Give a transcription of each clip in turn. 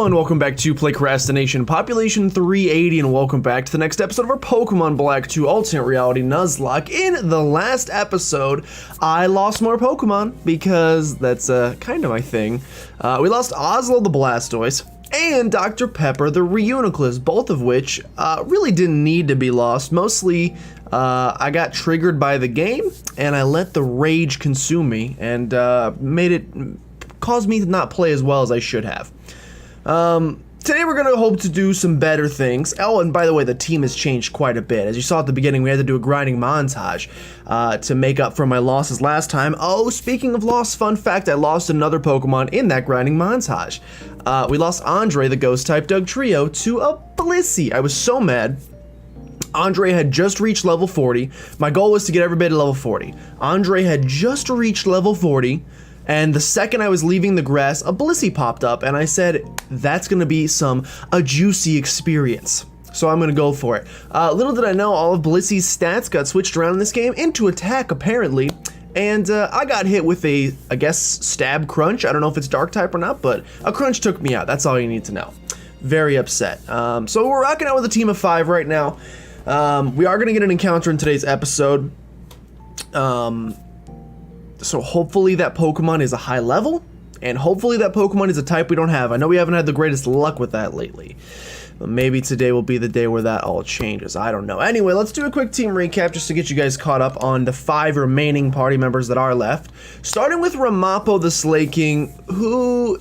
everyone, welcome back to PlaycrastiNation Population 380, and welcome back to the next episode of our Pokemon Black 2 Alternate Reality Nuzlocke. In the last episode, I lost more Pokemon, because that's kind of my thing. We lost Oslo the Blastoise, and Dr. Pepper the Reuniclus, both of which really didn't need to be lost. Mostly, I got triggered by the game, and I let the rage consume me, and caused me to not play as well as I should have. Today we're gonna hope to do some better things. Oh, and by the way, the team has changed quite a bit. As you saw at the beginning, we had to do a grinding montage to make up for my losses last time. Oh, speaking of loss, fun fact, I lost another Pokemon in that grinding montage. We lost Andre, the Ghost-type Dugtrio, to a Blissey. I was so mad. Andre had just reached level 40. My goal was to get everybody to level 40. Andre had just reached level 40. And the second I was leaving the grass, a Blissey popped up, and I said, that's gonna be a juicy experience. So I'm gonna go for it. Little did I know, all of Blissey's stats got switched around in this game into attack, apparently. And I got hit with a, I guess, stab crunch. I don't know if it's dark type or not, but a crunch took me out. That's all you need to know. Very upset. So we're rocking out with a team of 5 right now. We are gonna get an encounter in today's episode. So hopefully that Pokemon is a high level, and hopefully that Pokemon is a type we don't have. I know we haven't had the greatest luck with that lately, but maybe today will be the day where that all changes. I don't know. Anyway, let's do a quick team recap just to get you guys caught up on the 5 remaining party members that are left. Starting with Ramapo the Slaking, who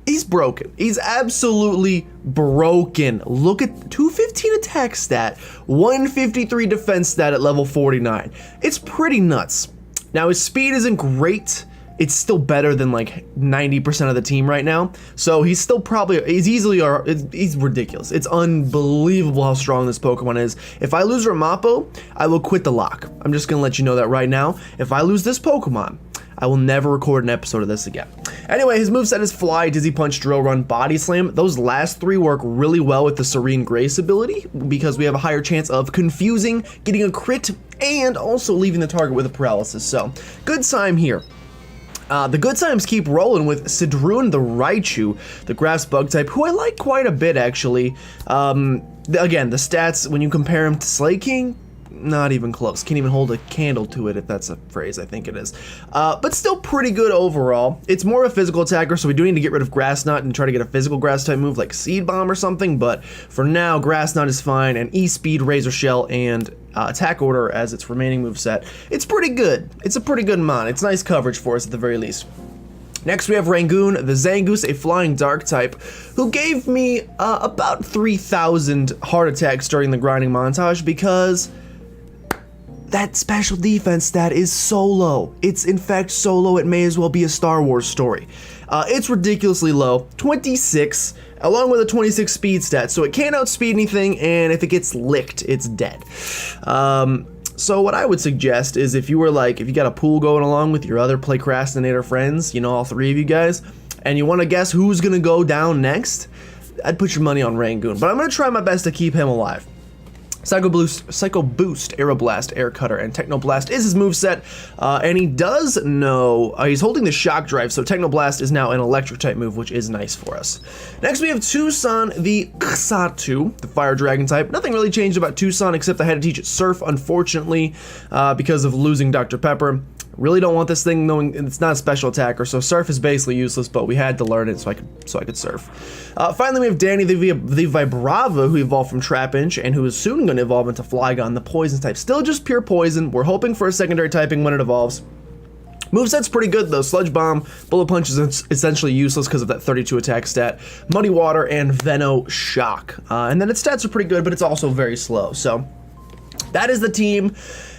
He's broken. He's absolutely broken. Look at 215 attack stat, 153 defense stat at level 49. It's pretty nuts. Now his speed isn't great. It's still better than like 90% of the team right now. So he's still he's ridiculous. It's unbelievable how strong this Pokemon is. If I lose Ramapo, I will quit the lock. I'm just gonna let you know that right now. If I lose this Pokemon, I will never record an episode of this again. Anyway, his moveset is Fly, Dizzy Punch, Drill Run, Body Slam. Those last three work really well with the Serene Grace ability because we have a higher chance of confusing, getting a crit, and also leaving the target with a paralysis. So, good sign here. The good times keep rolling with Sidrune the Raichu, the grass bug type, who I like quite a bit actually. Again, the stats, when you compare him to Slaking, not even close. Can't even hold a candle to it, if that's a phrase, I think it is. But still pretty good overall. It's more of a physical attacker, so we do need to get rid of Grass Knot and try to get a physical grass type move like Seed Bomb or something, but for now, Grass Knot is fine, and E-Speed, Razor Shell, and Attack Order as its remaining moveset. It's pretty good. It's a pretty good mon. It's nice coverage for us at the very least. Next we have Rangoon, the Zangoose, a flying dark type, who gave me about 3,000 heart attacks during the grinding montage because that special defense stat is so low. It's in fact so low it may as well be a Star Wars story. It's ridiculously low, 26, along with a 26 speed stat, so it can't outspeed anything, and if it gets licked, it's dead. So what I would suggest is if you got a pool going along with your other Playcrastinator friends, you know, all three of you guys, and you want to guess who's gonna go down next, I'd put your money on Rangoon, but I'm gonna try my best to keep him alive. Psycho Boost, Aeroblast, Air Cutter, and Technoblast is his moveset, and he does know, he's holding the Shock Drive, so Technoblast is now an electric type move, which is nice for us. Next we have Tucson, the Xatu, the Fire Dragon type. Nothing really changed about Tucson except I had to teach it Surf, unfortunately, because of losing Dr. Pepper. Really don't want this thing knowing it's not a special attacker, so Surf is basically useless, but we had to learn it so I could surf. Finally, we have Danny the Vibrava, who evolved from Trapinch, and who is soon going to evolve into Flygon, the poison type. Still just pure poison. We're hoping for a secondary typing when it evolves. Moveset's pretty good though. Sludge Bomb, Bullet Punch is essentially useless because of that 32 attack stat. Muddy Water, and Veno Shock. And then its stats are pretty good, but it's also very slow. So that is the team.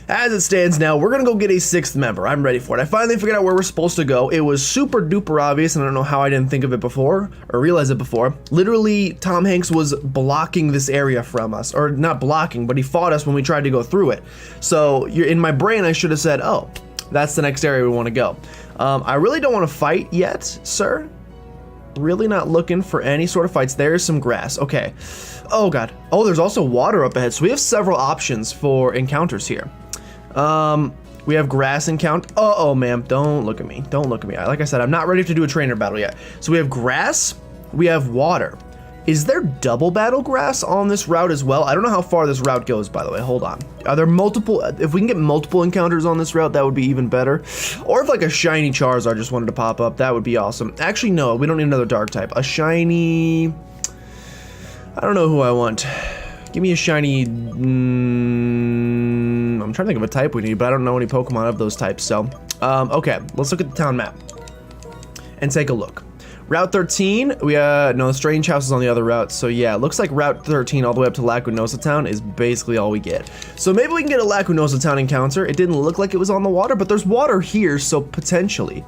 As it stands now, we're gonna go get a 6th member. I'm ready for it. I finally figured out where we're supposed to go. It was super duper obvious, and I don't know how I didn't think of it before, or realize it before. Literally, Tom Hanks was blocking this area from us, or not blocking, but he fought us when we tried to go through it. So in my brain, I should have said, oh, that's the next area we wanna go. I really don't wanna fight yet, sir. Really not looking for any sort of fights. There's some grass, okay. Oh God, oh, there's also water up ahead, so we have several options for encounters here. We have grass encounter. Uh-oh, ma'am, don't look at me. Don't look at me. Like I said, I'm not ready to do a trainer battle yet. So we have grass, we have water. Is there double battle grass on this route as well? I don't know how far this route goes, by the way. Hold on. Are there multiple, if we can get multiple encounters on this route, that would be even better. Or if like a shiny Charizard just wanted to pop up, that would be awesome. Actually, no, we don't need another dark type. A shiny, I don't know who I want. Give me a shiny, I'm trying to think of a type we need, but I don't know any Pokemon of those types, so. Okay, let's look at the town map and take a look. Route 13, no, the Strange House is on the other route, so yeah, it looks like Route 13 all the way up to Lacunosa Town is basically all we get. So maybe we can get a Lacunosa Town encounter. It didn't look like it was on the water, but there's water here, so potentially.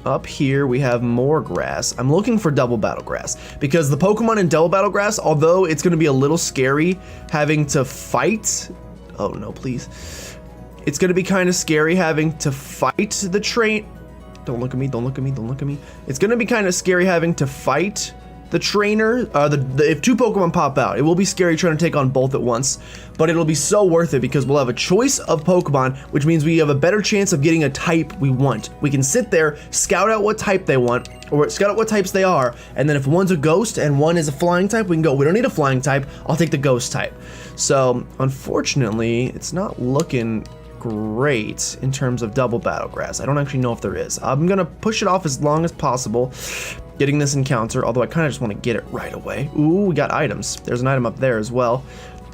Up here we have more grass. I'm looking for double battle grass because the Pokemon in double battle grass, although it's going to be a little scary having to fight. Oh no, please. It's going to be kind of scary having to fight the train. Don't look at me, don't look at me, don't look at me. It's going to be kind of scary having to fight the trainer. If two Pokemon pop out, it will be scary trying to take on both at once, but it'll be so worth it because we'll have a choice of Pokemon, which means we have a better chance of getting a type we want. We can sit there, scout out what type they want, or scout out what types they are, and then if one's a ghost and one is a flying type, we can go, we don't need a flying type, I'll take the ghost type. So, unfortunately, it's not looking great in terms of double battle grass. I don't actually know if there is. I'm gonna push it off as long as possible, getting this encounter, although I kind of just want to get it right away. Ooh, we got items. There's an item up there as well.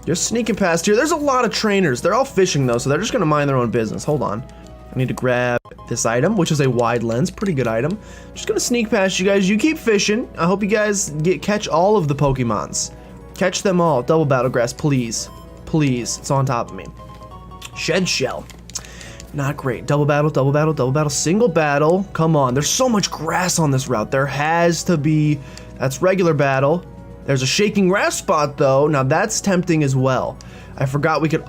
You're sneaking past here. There's a lot of trainers. They're all fishing though, so they're just gonna mind their own business. Hold on. I need to grab this item, which is a wide lens. Pretty good item. Just gonna sneak past you guys. You keep fishing. I hope you guys catch all of the Pokemons. Catch them all. Double Battle Grass, please. Please. It's on top of me. Shed Shell. Not great. Double battle, double battle, double battle, single battle. Come on. There's so much grass on this route. There has to be. That's regular battle. There's a shaking grass spot, though. Now, that's tempting as well. I forgot we could...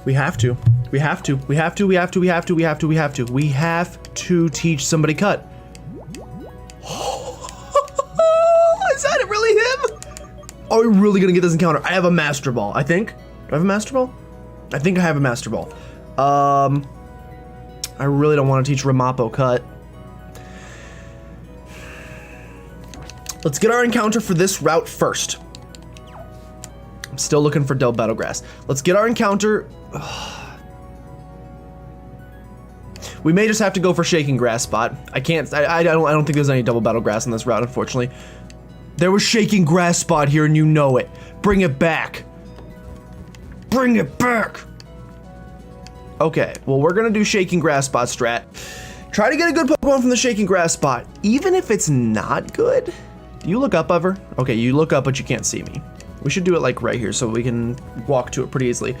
We have to. We have to. We have to. We have to. We have to. We have to. We have to. We have to teach somebody cut. Is that really him? Are we really gonna get this encounter? I have a Master Ball, I think. Do I have a Master Ball? I think I have a Master Ball. I really don't want to teach Ramapo cut. Let's get our encounter for this route first. I'm still looking for Del Battlegrass. Let's get our encounter. We may just have to go for Shaking Grass spot. I can't. I don't think there's any Double Battle Grass on this route, unfortunately. There was Shaking Grass spot here, and you know it. Bring it back. Bring it back. Okay. Well, we're gonna do Shaking Grass spot strat. Try to get a good Pokemon from the Shaking Grass spot, even if it's not good. Do you look up ever? Okay, you look up, but you can't see me. We should do it like right here so we can walk to it pretty easily.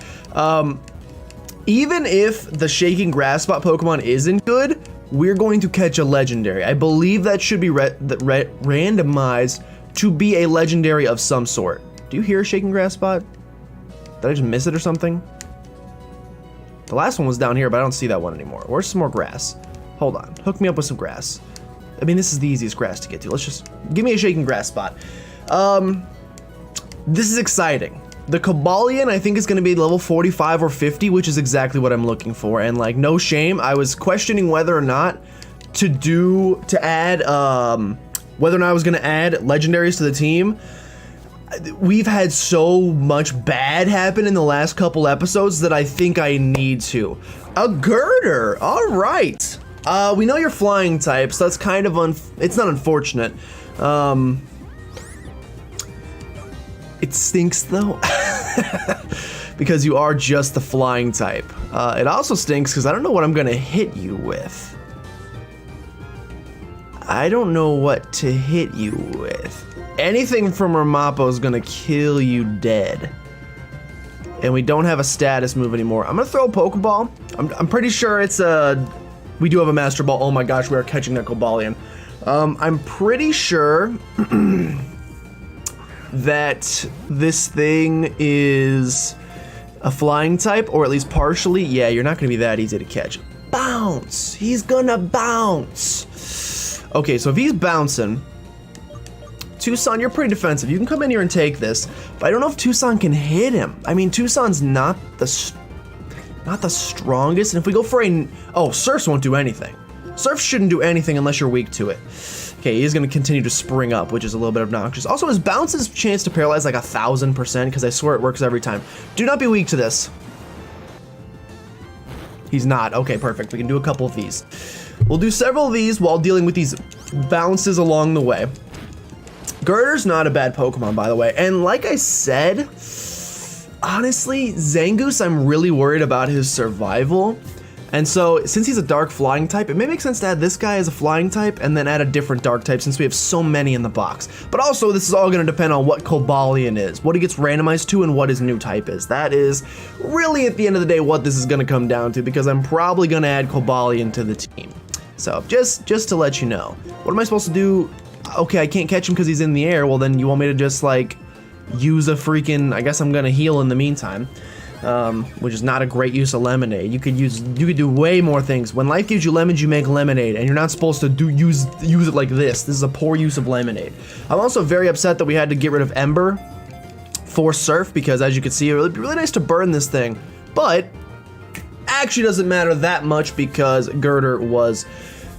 Even if the Shaking Grass spot Pokemon isn't good, we're going to catch a legendary. I believe that should be randomized to be a legendary of some sort. Do you hear a Shaking Grass spot? Did I just miss it or something? The last one was down here, but I don't see that one anymore. Where's some more grass? Hold on, hook me up with some grass. I mean, this is the easiest grass to get to. Let's just, give me a Shaking Grass spot. This is exciting. The Cobalion, I think, is gonna be level 45 or 50, which is exactly what I'm looking for. And like, no shame, I was questioning whether or not to add, whether or not I was gonna add legendaries to the team. We've had so much bad happen in the last couple episodes that I think I need to. A Girder, all right. We know you're flying type, so that's kind of it's not unfortunate. It stinks though, because you are just the flying type. It also stinks because I don't know what I'm gonna hit you with. I don't know what to hit you with. Anything from Ramapo is gonna kill you dead. And we don't have a status move anymore. I'm gonna throw a Pokeball. I'm pretty sure it's we do have a Master Ball. Oh my gosh, we are catching that Cobalion. I'm pretty sure that this thing is a flying type, or at least partially. Yeah, you're not gonna be that easy to catch. Bounce! He's gonna bounce! Okay, so if he's bouncing, Tucson, you're pretty defensive. You can come in here and take this, but I don't know if Tucson can hit him. I mean, Tucson's not the strongest, and if we go for Surfs won't do anything. Surf shouldn't do anything unless you're weak to it. Okay, he's gonna continue to spring up, which is a little bit obnoxious. Also, his bounce's chance to paralyze like 1,000%, because I swear it works every time. Do not be weak to this. He's not. Okay, perfect. We can do a couple of these. We'll do several of these while dealing with these bounces along the way. Girder's not a bad Pokemon, by the way. And like I said, honestly, Zangoose, I'm really worried about his survival. And so, since he's a dark flying type, it may make sense to add this guy as a flying type and then add a different dark type since we have so many in the box. But also, this is all going to depend on what Cobalion is, what he gets randomized to, and what his new type is. That is really, at the end of the day, what this is going to come down to, because I'm probably going to add Cobalion to the team. So, just to let you know. What am I supposed to do? Okay, I can't catch him because he's in the air. Well, then you want me to just, like, use a freaking... I guess I'm going to heal in the meantime. Which is not a great use of lemonade. You could do way more things. When life gives you lemons, you make lemonade, and you're not supposed to use it like this. This is a poor use of lemonade. I'm also very upset that we had to get rid of Ember for Surf, because as you can see, it would be really nice to burn this thing, but actually doesn't matter that much because Girder was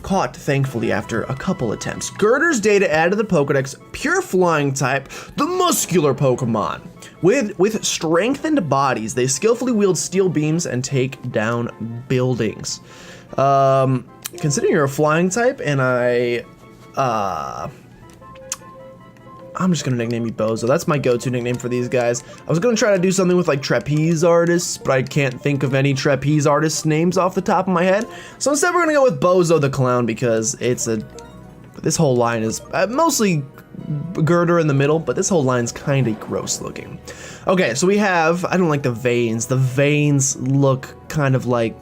caught, thankfully, after a couple attempts. Girder's data added to the Pokedex, pure flying type, the muscular Pokemon. With strengthened bodies, they skillfully wield steel beams and take down buildings. considering you're a flying type, and I'm just gonna nickname you Bozo. That's my go-to nickname for these guys. I was gonna try to do something with like trapeze artists, but I can't think of any trapeze artists' names off the top of my head. So instead we're gonna go with Bozo the Clown because this whole line is mostly girder in the middle, but this whole line's kind of gross looking. Okay, so we have, I don't like the veins. The veins look kind of like,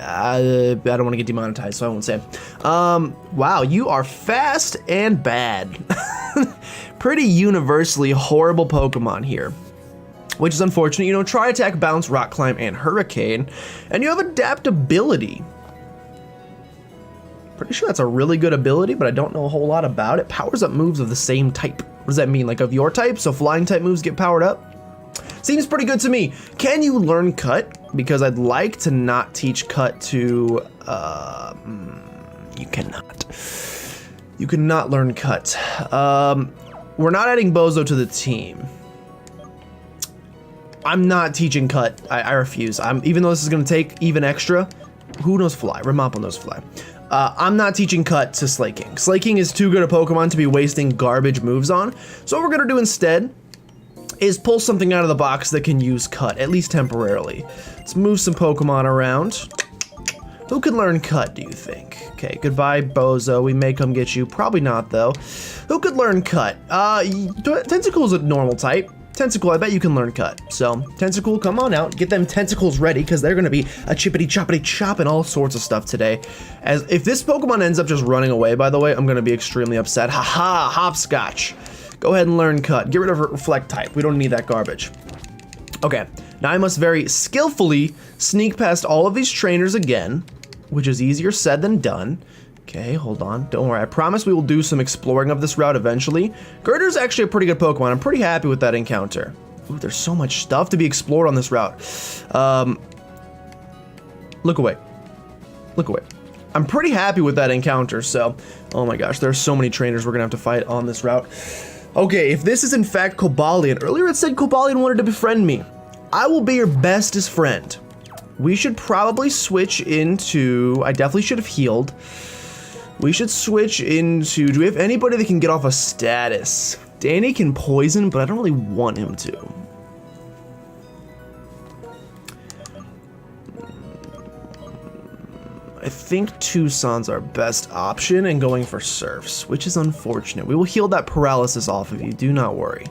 I don't want to get demonetized, so I won't say. Wow, you are fast and bad. Pretty universally horrible Pokemon here, which is unfortunate. You know, Try Attack, Bounce, Rock Climb, and Hurricane, and you have Adaptability. Pretty sure that's a really good ability, but I don't know a whole lot about it. Powers up moves of the same type. What does that mean? Like of your type? So flying type moves get powered up? Seems pretty good to me. Can you learn Cut? Because I'd like to not teach Cut to, you cannot. You cannot learn Cut. We're not adding Bozo to the team. I'm not teaching Cut. I refuse. Even though this is gonna take even extra. Who knows Fly? Ramapo knows Fly. I'm not teaching Cut to Slaking. Slaking is too good a Pokemon to be wasting garbage moves on. So what we're gonna do instead is pull something out of the box that can use Cut, at least temporarily. Let's move some Pokemon around. Who could learn Cut, do you think? Okay, goodbye, Bozo. We may come get you. Probably not, though. Who could learn Cut? Tentacle's a normal type. Tentacle, I bet you can learn Cut. So, Tentacle, come on out. Get them tentacles ready, because they're going to be a chippity-choppity-chop and all sorts of stuff today. As if this Pokemon ends up just running away, by the way, I'm going to be extremely upset. Haha, Hopscotch. Go ahead and learn Cut. Get rid of Reflect type. We don't need that garbage. Okay, now I must very skillfully sneak past all of these trainers again, which is easier said than done. Okay, hold on. Don't worry. I promise we will do some exploring of this route eventually. Girder's actually a pretty good Pokemon. I'm pretty happy with that encounter. Ooh, there's so much stuff to be explored on this route. Look away. Look away. I'm pretty happy with that encounter, so... Oh my gosh, there's so many trainers we're gonna have to fight on this route. Okay, if this is in fact Cobalion, earlier it said Cobalion wanted to befriend me. I will be your bestest friend. We should probably switch into, I definitely should have healed. We should switch into, do we have anybody that can get off a status? Danny can poison, but I don't really want him to. I think Tucson's our best option and going for Surfs, which is unfortunate. We will heal that paralysis off of you, do not worry.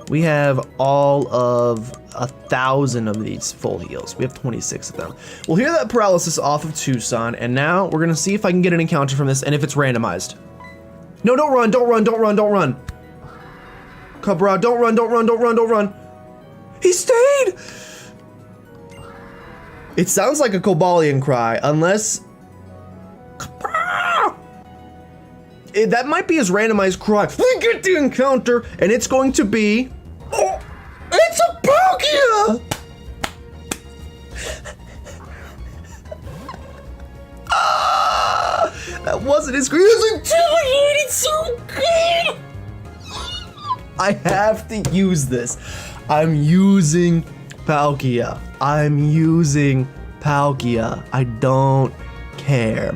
We have all of 1,000 of these full heals. We have 26 of them. We'll heal that paralysis off of Tucson, and now we're gonna see if I can get an encounter from this and if it's randomized. No, don't run, don't run, don't run, don't run. Cabra, don't run, don't run, don't run, don't run. He stayed! It sounds like a Cobalion cry, unless... That might be his randomized cry. We get the encounter, and it's going to be... Oh, it's a Palkia! That wasn't his... He was intimidated so good! I have to use this. I'm using Palkia. I'm using Palkia. I don't care.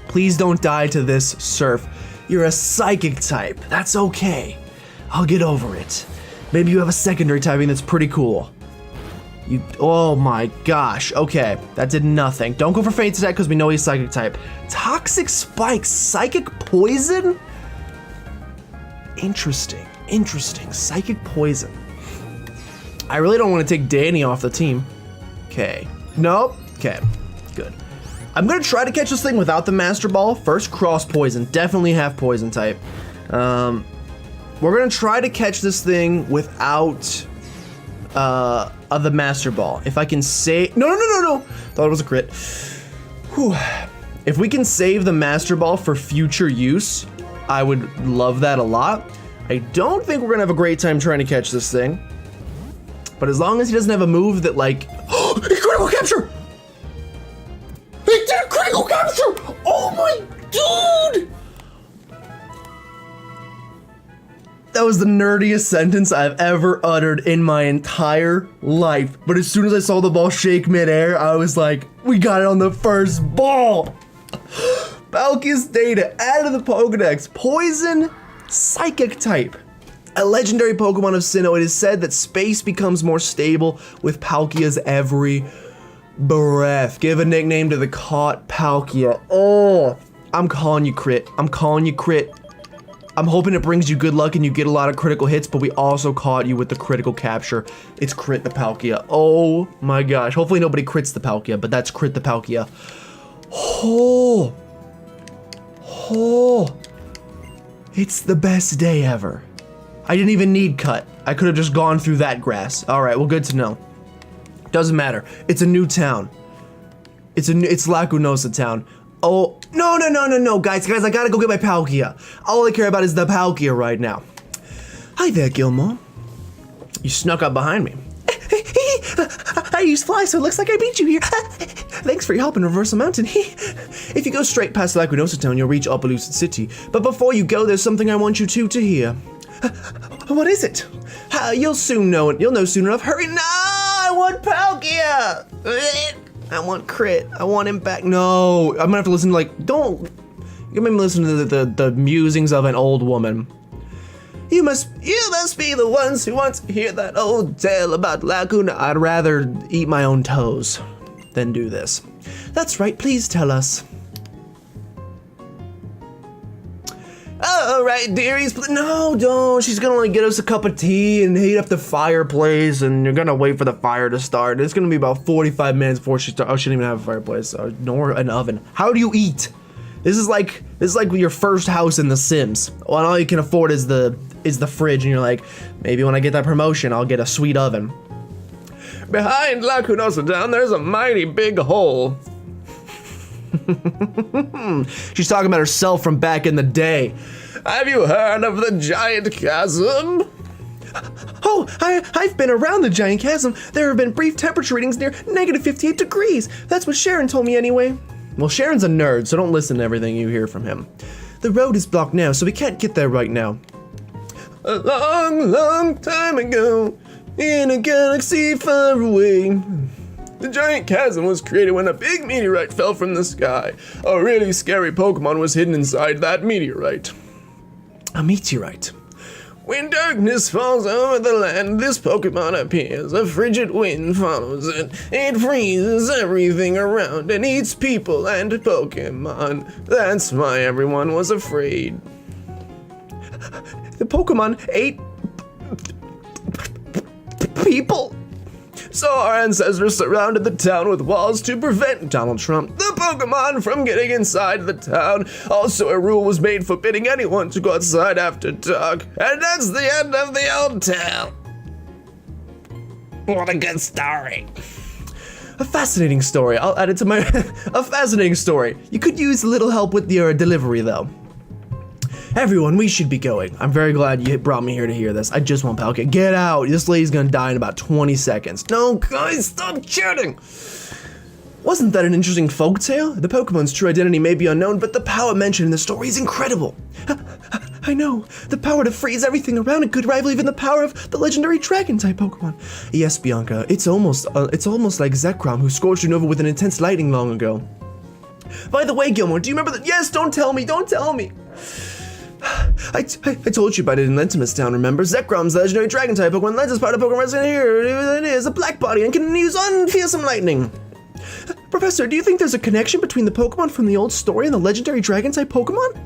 Please don't die to this, Surf. You're a psychic type. That's okay. I'll get over it. Maybe you have a secondary typing that's pretty cool. Oh my gosh. Okay, that did nothing. Don't go for Faint Attack because we know he's psychic type. Toxic Spike, psychic poison? Interesting, interesting. Psychic poison. I really don't want to take Danny off the team. Okay. Nope. Okay, good. I'm gonna try to catch this thing without the Master Ball. First, Cross Poison, definitely half poison type. We're gonna try to catch this thing without the Master Ball. If I can save, no, thought it was a crit. Whew. If we can save the Master Ball for future use, I would love that a lot. I don't think we're gonna have a great time trying to catch this thing, but as long as he doesn't have a move that like, oh, critical capture! He did a critical capture! Oh my dude! That was the nerdiest sentence I've ever uttered in my entire life. But as soon as I saw the ball shake midair, I was like, we got it on the first ball! Palkia's data added to the Pokedex. Poison, psychic type. A legendary Pokemon of Sinnoh, it is said that space becomes more stable with Palkia's every breath. Give a nickname to the caught Palkia. Oh, I'm calling you crit. I'm calling you crit. I'm hoping it brings you good luck and you get a lot of critical hits, but we also caught you with the critical capture. It's crit the Palkia. Oh my gosh. Hopefully nobody crits the Palkia, but that's crit the Palkia. Oh. Oh. It's the best day ever. I didn't even need cut. I could have just gone through that grass. All right, well, good to know. Doesn't matter. It's a new town. It's Lacunosa town. Oh, no, guys, I gotta go get my Palkia. All I care about is the Palkia right now. Hi there, Gilmore. You snuck up behind me. I use fly, so it looks like I beat you here. Thanks for your help in Reversal Mountain. If you go straight past Lacunosa town, you'll reach Opelucid City. But before you go, there's something I want you two to hear. What is it? You'll soon know it. You'll know soon enough. Hurry! No! I want Palkia! I want crit. I want him back. No! I'm gonna have to listen to, like, don't... You made me listen to the musings of an old woman. You must be the ones who want to hear that old tale about Lacuna. I'd rather eat my own toes than do this. That's right. Please tell us. All right, dearies. No, don't. She's gonna like get us a cup of tea and heat up the fireplace, and you're gonna wait for the fire to start. It's gonna be about 45 minutes before she starts. Oh, she didn't even have a fireplace, nor an oven. How do you eat? This is like your first house in The Sims. Well, all you can afford is the fridge, and you're like, maybe when I get that promotion, I'll get a sweet oven. Behind Lacunosa Town, there's a mighty big hole. She's talking about herself from back in the day. Have you heard of the giant chasm? Oh, I've been around the giant chasm. There have been brief temperature readings near -58 degrees. That's what Sharon told me anyway. Well, Sharon's a nerd, so don't listen to everything you hear from him. The road is blocked now, so we can't get there right now. A long, long time ago, in a galaxy far away, the giant chasm was created when a big meteorite fell from the sky. A really scary Pokemon was hidden inside that meteorite. A meteorite? When darkness falls over the land, this Pokemon appears. A frigid wind follows it. It freezes everything around and eats people and Pokemon. That's why everyone was afraid. The Pokemon ate people? So our ancestors surrounded the town with walls to prevent Donald Trump, the Pokemon, from getting inside the town. Also, a rule was made forbidding anyone to go outside after dark. And that's the end of the old tale. What a good story. A fascinating story. I'll add it to my... A fascinating story. You could use a little help with your delivery, though. Everyone, we should be going. I'm very glad you brought me here to hear this. I just want Palkia. Get out. This lady's gonna die in about 20 seconds. No, guys, stop shooting. Wasn't that an interesting folktale? The Pokemon's true identity may be unknown, but the power mentioned in the story is incredible. I know. The power to freeze everything around it could rival even the power of the legendary Dragon-type Pokemon. Yes, Bianca, it's almost like Zekrom, who scorched Unova with an intense lightning long ago. By the way, Gilmore, do you remember that? Yes, don't tell me. I told you about it in Lentimus Town, remember? Zekrom's the legendary Dragon-type Pokemon. Lentis part of Pokemon resident here. It is a black body and can use unfearsome lightning. Professor, do you think there's a connection between the Pokemon from the old story and the legendary Dragon-type Pokemon?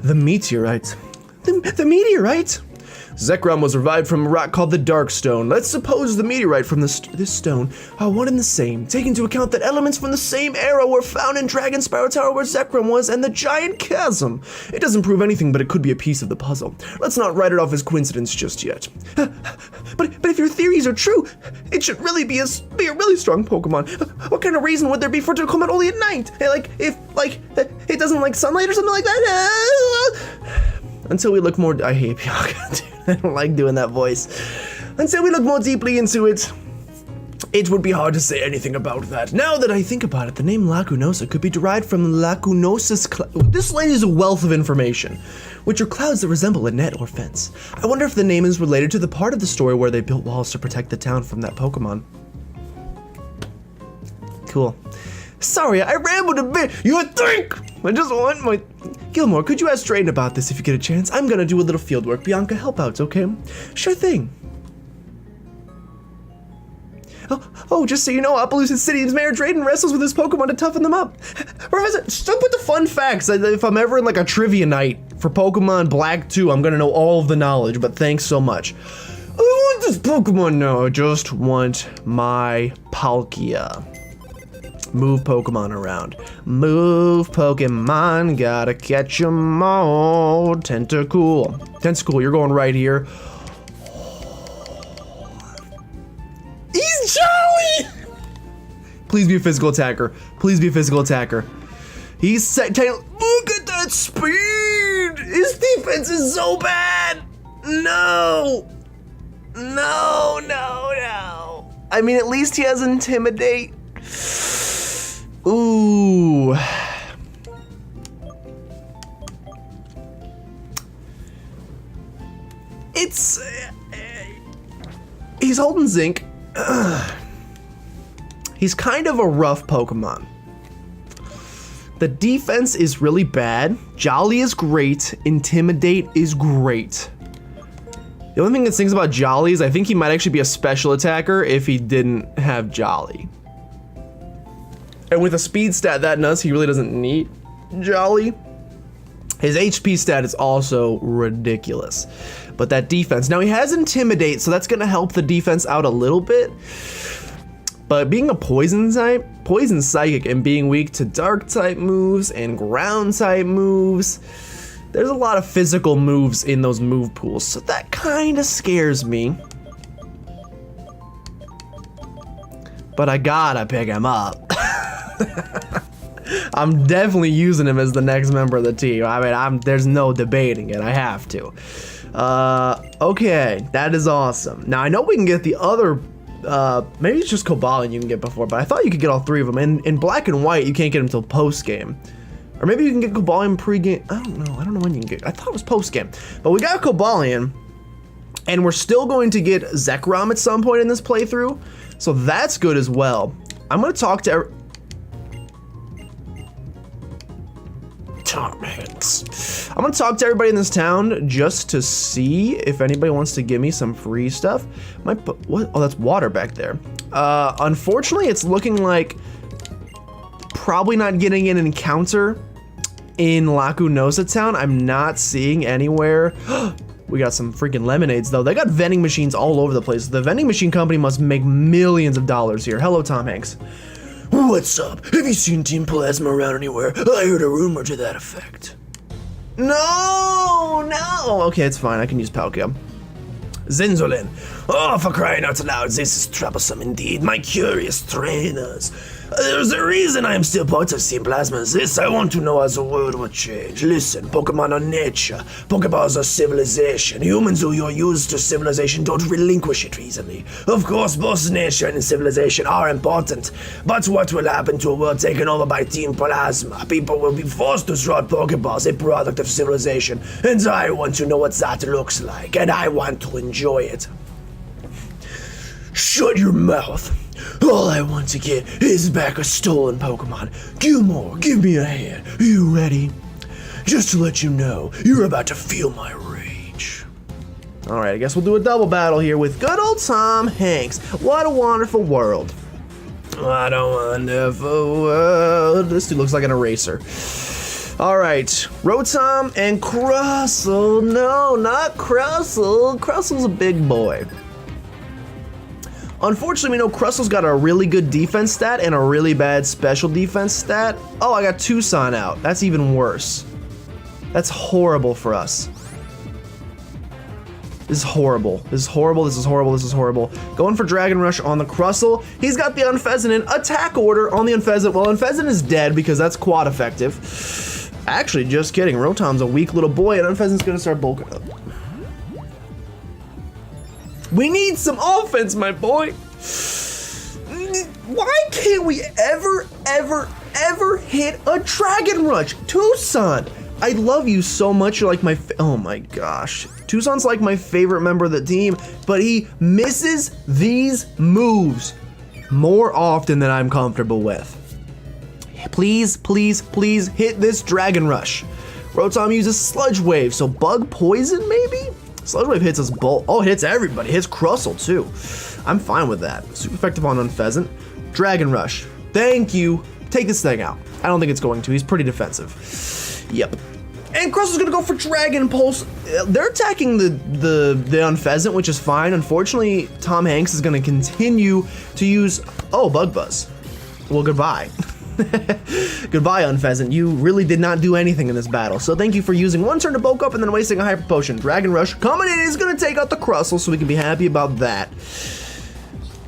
The meteorite. The meteorite? Zekrom was revived from a rock called the Dark Stone. Let's suppose the meteorite from this stone are one and the same. Take into account that elements from the same era were found in Dragon Spiral Tower where Zekrom was and the giant chasm. It doesn't prove anything, but it could be a piece of the puzzle. Let's not write it off as coincidence just yet. But if your theories are true, it should really be a really strong Pokemon. What kind of reason would there be for it to come out only at night? If it doesn't like sunlight or something like that? Until we look more, I hate Bianca, dude. I don't like doing that voice. Until we look more deeply into it, it would be hard to say anything about that. Now that I think about it, the name Lacunosa could be derived from Lacunosa's This lady is a wealth of information, which are clouds that resemble a net or fence. I wonder if the name is related to the part of the story where they built walls to protect the town from that Pokemon. Cool. Sorry, I rambled a bit. You think? I just want my... Gilmore, could you ask Drayden about this if you get a chance? I'm gonna do a little field work. Bianca, help out, okay? Sure thing. Oh, just so you know, Appaloosa City's Mayor Drayden wrestles with his Pokemon to toughen them up. Professor, stop with the fun facts. If I'm ever in like a trivia night for Pokemon Black 2, I'm gonna know all of the knowledge, but thanks so much. I want this Pokemon now. I just want my Palkia. Move Pokemon around. Move Pokemon, gotta catch 'em all. Tentacool. Tentacool, you're going right here. He's Jolly! Please be a physical attacker. Please be a physical attacker. He's set. Look at that speed! His defense is so bad! No! No, no, no. I mean, at least he has Intimidate. Ooh. It's... he's holding Zinc. He's kind of a rough Pokemon. The defense is really bad. Jolly is great. Intimidate is great. The only thing that stings about Jolly is I think he might actually be a special attacker if he didn't have Jolly. And with a speed stat that nuts, he really doesn't need Jolly. His HP stat is also ridiculous. But that defense, now he has Intimidate, so that's gonna help the defense out a little bit. But being a poison type, poison psychic, and being weak to dark type moves and ground type moves, there's a lot of physical moves in those move pools, so that kinda scares me. But I gotta pick him up. I'm definitely using him as the next member of the team. I mean, there's no debating it. I have to. Okay, that is awesome. Now I know we can get the other. Maybe it's just Cobalion you can get before, but I thought you could get all three of them. In Black and White, you can't get them until post game, or maybe you can get Cobalion pre-game. I don't know. I don't know when you can get. I thought it was post game, but we got Cobalion, and we're still going to get Zekrom at some point in this playthrough, so that's good as well. I'm gonna talk to. Tom Hanks. I'm gonna talk to everybody in this town just to see if anybody wants to give me some free stuff. What? Oh, that's water back there. Unfortunately, it's looking like probably not getting an encounter in Lacunosa town. I'm not seeing anywhere. We got some freaking lemonades though. They got vending machines all over the place. The vending machine company must make millions of dollars here. Hello, Tom Hanks. What's up? Have you seen Team Plasma around anywhere? I heard a rumor to that effect. No, no. Okay, it's fine. I can use Palkia. Zinzolin. Oh, for crying out loud, this is troublesome indeed. My curious trainers. There's a reason I am still part of Team Plasma. This I want to know as the world will change. Listen, Pokemon are nature. Pokeballs are civilization. Humans who are used to civilization don't relinquish it easily. Of course, both nature and civilization are important. But what will happen to a world taken over by Team Plasma? People will be forced to throw out Pokeballs, a product of civilization. And I want to know what that looks like. And I want to enjoy it. Shut your mouth. All I want to get is back a stolen Pokemon. Gilmore, give me a hand. Are you ready? Just to let you know, you're about to feel my rage. Alright, I guess we'll do a double battle here with good old Tom Hanks. What a wonderful world. What a wonderful world. This dude looks like an eraser. Alright, Rotom and Crustle. No, not Crustle. Crustle's a big boy. Unfortunately, we know Crustle's got a really good defense stat and a really bad special defense stat. Oh, I got Tucson out. That's even worse. That's horrible for us. This is horrible. This is horrible. This is horrible. This is horrible. Going for Dragon Rush on the Crustle. He's got the Unfezant attack order on the Unfezant. Well, Unfezant is dead because that's quad effective. Actually, just kidding. Rotom's a weak little boy and Unfezant's gonna start bulking up. We need some offense, my boy. Why can't we ever hit a Dragon Rush? Tucson, I love you so much. You're like my, oh my gosh. Tucson's like my favorite member of the team, but he misses these moves more often than I'm comfortable with. Please, please, please hit this Dragon Rush. Rotom uses Sludge Wave, so Bug Poison maybe? Sludge Wave hits us both. Oh, it hits everybody. It hits Crustle too. I'm fine with that. Super effective on Unpheasant. Dragon Rush. Thank you. Take this thing out. I don't think it's going to. He's pretty defensive. Yep. And Crustle's gonna go for Dragon Pulse. They're attacking the Unpheasant, which is fine. Unfortunately, Tom Hanks is gonna continue to use, oh, Bug Buzz. Well, goodbye. Goodbye, Unpheasant. You really did not do anything in this battle. So thank you for using one turn to bulk up and then wasting a Hyper Potion. Dragon Rush coming in is gonna take out the Crustle, so we can be happy about that.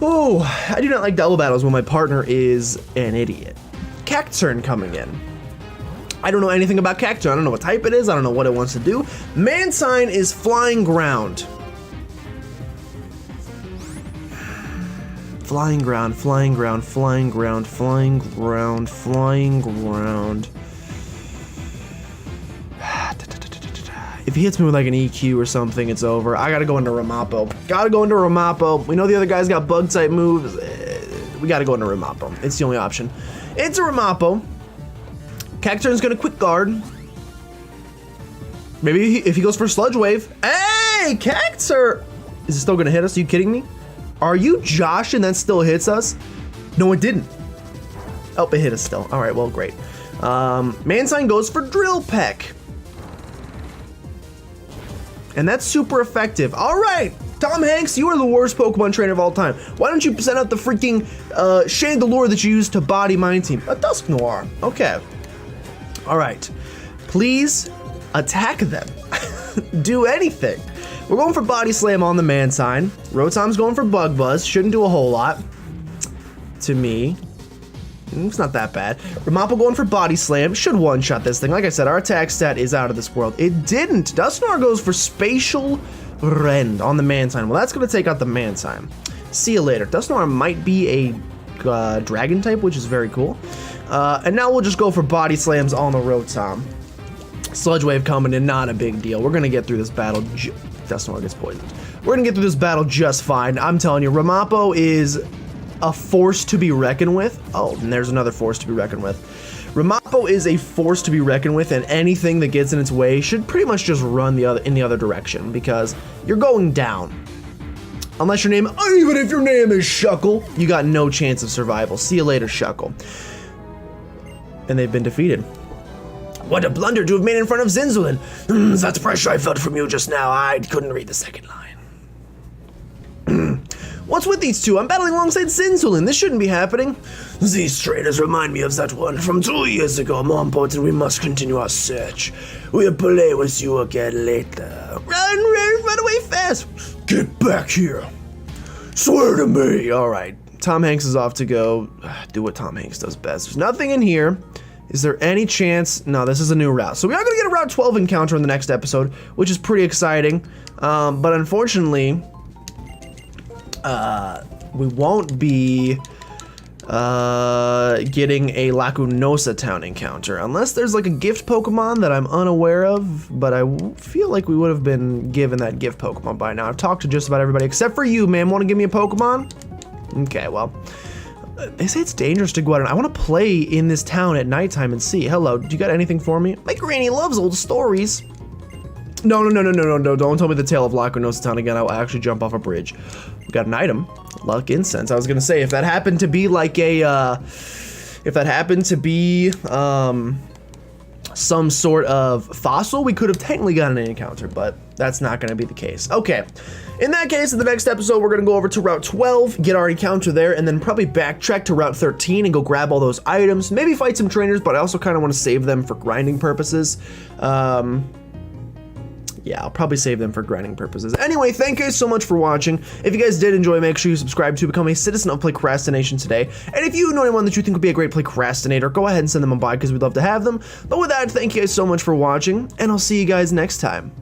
Oh, I do not like double battles when my partner is an idiot. Cacturn coming in. I don't know anything about Cacturn. I don't know what type it is. I don't know what it wants to do. Mansign is Flying Ground. Flying Ground, Flying Ground, Flying Ground, Flying Ground, Flying Ground. If he hits me with like an EQ or something, it's over. I gotta go into Ramapo. Gotta go into Ramapo. We know the other guy's got bug type moves. We gotta go into Ramapo. It's the only option. It's a Ramapo. Cacturn's gonna quick guard. Maybe if he goes for Sludge Wave. Hey, Cacturn! Is it still gonna hit us? Are you kidding me? Are you Josh and that still hits us? No, it didn't. Oh, it hit us still. All right, well, great. Mansign goes for Drill Peck. And that's super effective. All right, Tom Hanks, you are the worst Pokemon trainer of all time. Why don't you send out the freaking Chandelure that you used to body my team? A Dusknoir. Okay. All right, please attack them. Do anything. We're going for Body Slam on the Mansign. Rotom's going for Bug Buzz. Shouldn't do a whole lot to me. It's not that bad. Ramapo going for Body Slam. Should one-shot this thing. Like I said, our attack stat is out of this world. It didn't. Dusknoir goes for Spatial Rend on the Mansign. Well, that's going to take out the Mansign. See you later. Dusknoir might be a Dragon type, which is very cool. And now we'll just go for Body Slams on the Rotom. Sludge Wave coming in, not a big deal. We're gonna get through this battle. Dusknoir gets poisoned. We're gonna get through this battle just fine. I'm telling you, Ramapo is a force to be reckoned with. Oh, and there's another force to be reckoned with. Ramapo is a force to be reckoned with, and anything that gets in its way should pretty much just run in the other direction, because you're going down. Unless your name, even if your name is Shuckle, you got no chance of survival. See you later, Shuckle. And they've been defeated. What a blunder to have made in front of Zinzulin. That pressure I felt from you just now. I couldn't read the second line. What's with these two? I'm battling alongside Zinzulin. This shouldn't be happening. These trainers remind me of that one from 2 years ago. More important, we must continue our search. We'll play with you again later. Run away fast. Get back here. Swear to me. All right. Tom Hanks is off to go do what Tom Hanks does best. There's nothing in here. Is there any chance? No, this is a new route. So we are going to get a Route 12 encounter in the next episode, which is pretty exciting. But unfortunately, we won't be getting a Lacunosa Town encounter, unless there's like a gift Pokemon that I'm unaware of, but I feel like we would have been given that gift Pokemon by now. I've talked to just about everybody except for you, man. Want to give me a Pokemon? Okay, well, they say it's dangerous to go out, and I want to play in this town at nighttime and see. Hello, do you got anything for me? My granny loves old stories. No, don't tell me the tale of Lacunosa Town again. I'll actually jump off a bridge. We got an item, Luck Incense. I was gonna say, if that happened to be like a, some sort of fossil, we could have technically gotten an encounter, but that's not gonna be the case. Okay, in that case, in the next episode, we're gonna go over to Route 12, get our encounter there, and then probably backtrack to Route 13 and go grab all those items, maybe fight some trainers, but I also kind of want to save them for grinding purposes. Yeah, I'll probably save them for grinding purposes. Anyway, thank you guys so much for watching. If you guys did enjoy, make sure you subscribe to become a citizen of PlaycrastiNation today. And if you know anyone that you think would be a great Playcrastinator, go ahead and send them a by, because we'd love to have them. But with that, thank you guys so much for watching, and I'll see you guys next time.